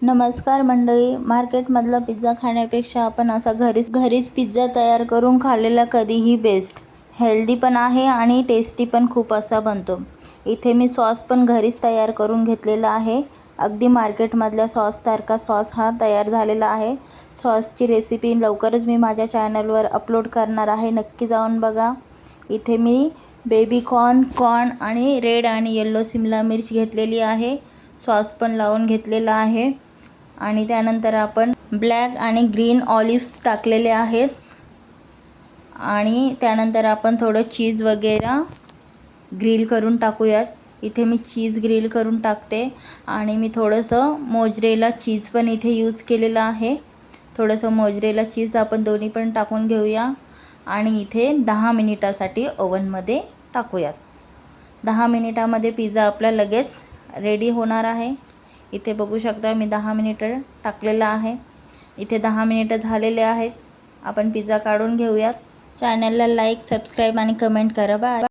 नमस्कार मंडळी, मार्केटमधला पिझ्झा खाण्यापेक्षा आपण असा घरीच पिझ्झा तयार करून खाल्लेला कधीही बेस्ट. हेल्दी पण आहे आणि टेस्टी पण खूप असा बनतो. इथे मी सॉस पण घरीच तयार करून घेतलेला आहे. अगदी मार्केटमधल्या सॉससारखा सॉस हा तयार झालेला आहे. सॉसची रेसिपी लवकरच मी माझ्या चॅनलवर अपलोड करणार आहे, नक्की जाऊन बघा. इथे मी बेबी कॉर्न आणि रेड आणि येलो शिमला मिर्च घेतलेली आहे. सॉस पण लावून घेतलेला आहे आणि त्यानंतर आपण ब्लॅक आणि ग्रीन ऑलिव्स टाकलेले आहेत आणि त्यानंतर आपण थोडं चीज वगैरे ग्रिल करून टाकूयात. इथे मी चीज ग्रिल करून टाकते आणि मी थोडंसं मोजरेला चीज पण इथे यूज केलेलं आहे. थोडंसं मोजरेला चीज आपण दोन्ही पण टाकून घेऊया आणि इथे 10 मिनिटासाठी ओव्हनमध्ये टाकूयात. 10 मिनिटामध्ये पिझ्झा आपला लगेच रेडी होणार आहे. इथे बघू शकता मी 10 मिनिटं टाकलेलं आहे. इथे 10 मिनिटं झालेले आहेत. आपण पिझ्झा काढून घेऊयात. चॅनलला लाईक, सबस्क्राईब आणि कमेंट करा. बाय.